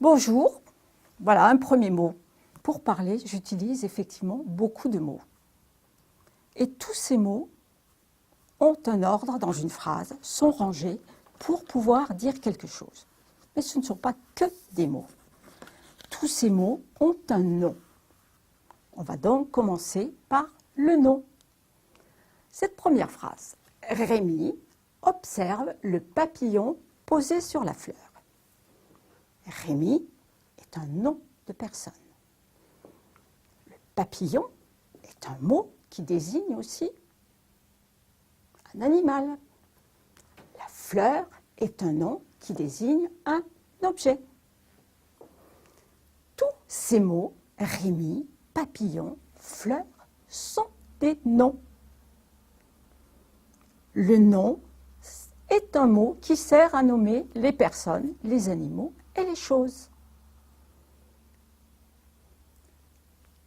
Bonjour, voilà un premier mot. Pour parler, j'utilise effectivement beaucoup de mots. Et tous ces mots ont un ordre dans une phrase, sont rangés pour pouvoir dire quelque chose. Mais ce ne sont pas que des mots. Tous ces mots ont un nom. On va donc commencer par le nom. Cette première phrase, Rémi observe le papillon posé sur la fleur. Rémi est un nom de personne. Le papillon est un mot qui désigne aussi un animal. La fleur est un nom qui désigne un objet. Tous ces mots, Rémi, papillon, fleur, sont des noms. Le nom est un mot qui sert à nommer les personnes, les animaux et les choses.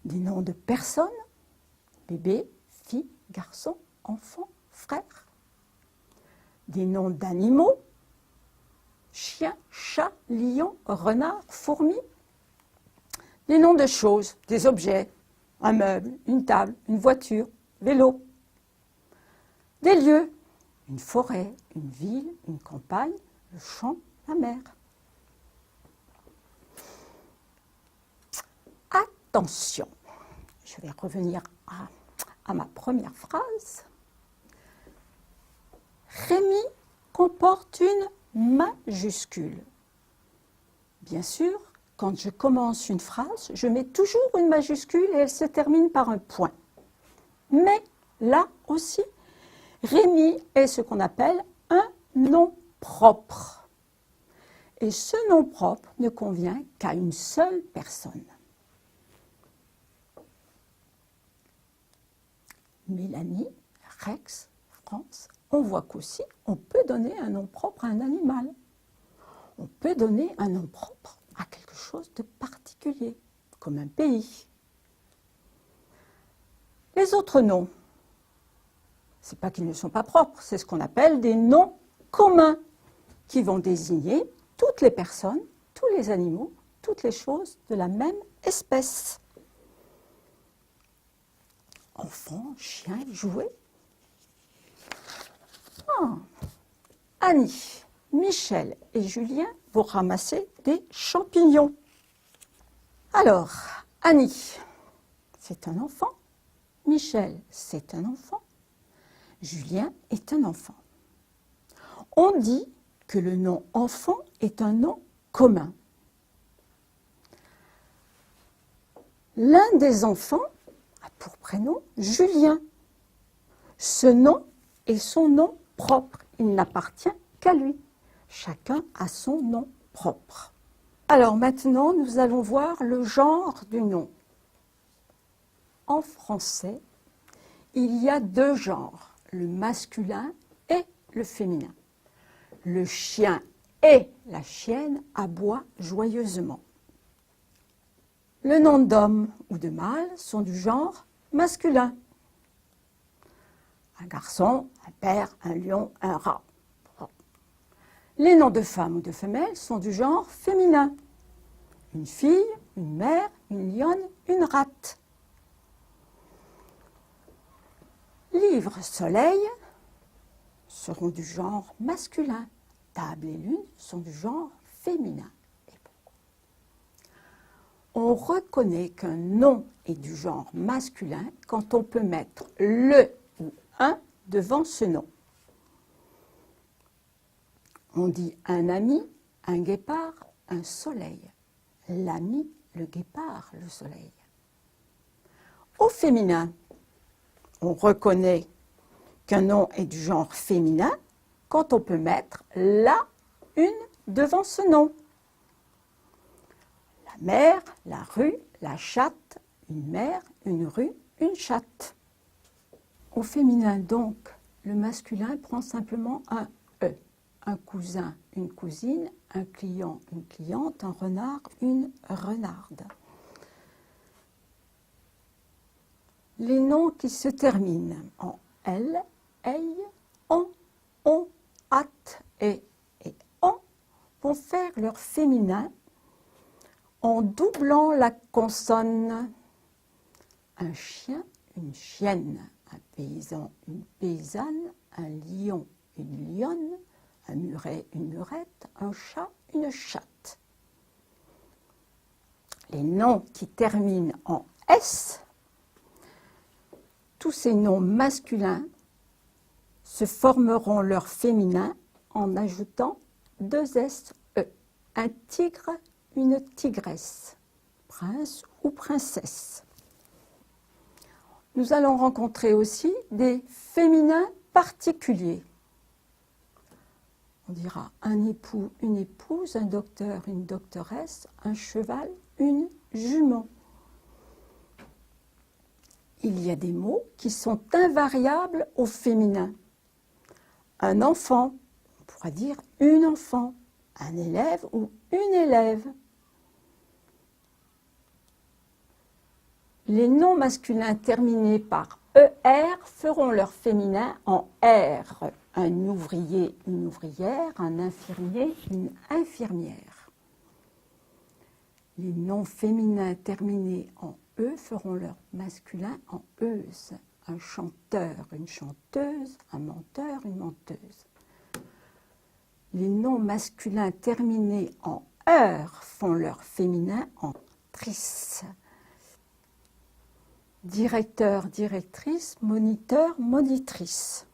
Des noms de personnes, bébé, fille, garçon, enfant, frère. Des noms d'animaux, chien, chat, lion, renard, fourmi. Des noms de choses, des objets, un meuble, une table, une voiture, vélo. Des lieux, une forêt, une ville, une campagne, le champ, la mer. Attention, je vais revenir à ma première phrase. Rémi comporte une majuscule. Bien sûr, quand je commence une phrase, je mets toujours une majuscule et elle se termine par un point. Mais là aussi, Rémi est ce qu'on appelle un nom propre. Et ce nom propre ne convient qu'à une seule personne. Mélanie, Rex, France, on voit qu'aussi on peut donner un nom propre à un animal. On peut donner un nom propre à quelque chose de particulier, comme un pays. Les autres noms, ce n'est pas qu'ils ne sont pas propres, c'est ce qu'on appelle des noms communs, qui vont désigner toutes les personnes, tous les animaux, toutes les choses de la même espèce. Enfant, chien, jouet. Annie, Michel et Julien vont ramasser des champignons. Alors, Annie, c'est un enfant. Michel, c'est un enfant. Julien est un enfant. On dit que le nom enfant est un nom commun. L'un des enfants a pour prénom Julien. Ce nom est son nom propre. Il n'appartient qu'à lui. Chacun a son nom propre. Alors maintenant, nous allons voir le genre du nom. En français, il y a deux genres, le masculin et le féminin. Le chien et la chienne aboient joyeusement. Le nom d'homme ou de mâle sont du genre masculin. Un garçon, un père, un lion, un rat. Les noms de femme ou de femelle sont du genre féminin. Une fille, une mère, une lionne, une rate. Livre, soleil seront du genre masculin. Table et lune sont du genre féminin. On reconnaît qu'un nom est du genre masculin quand on peut mettre le ou un devant ce nom. On dit un ami, un guépard, un soleil. L'ami, le guépard, le soleil. Au féminin, on reconnaît qu'un nom est du genre féminin quand on peut mettre la, une devant ce nom. La mer, la rue, la chatte, une mer, une rue, une chatte. Au féminin donc, le masculin prend simplement un E. Un cousin, une cousine, un client, une cliente, un renard, une renarde. Les noms qui se terminent en elle, elles, on, at et on vont faire leur féminin en doublant la consonne. Un chien, une chienne, un paysan, une paysanne, un lion, une lionne, un muret, une murette, un chat, une chatte. Les noms qui terminent en S, tous ces noms masculins se formeront leur féminin en ajoutant deux S, E. Un tigre, une tigresse, prince ou princesse. Nous allons rencontrer aussi des féminins particuliers. On dira un époux, une épouse, un docteur, une doctoresse, un cheval, une jument. Il y a des mots qui sont invariables au féminin. Un enfant, on pourra dire une enfant, un élève ou une élève. Les noms masculins terminés par ER feront leur féminin en R. Un ouvrier, une ouvrière, un infirmier, une infirmière. Les noms féminins terminés en E feront leur masculin en euse. Un chanteur, une chanteuse, un menteur, une menteuse. Les noms masculins terminés en heure font leur féminin en trice. Directeur, directrice, moniteur, monitrice.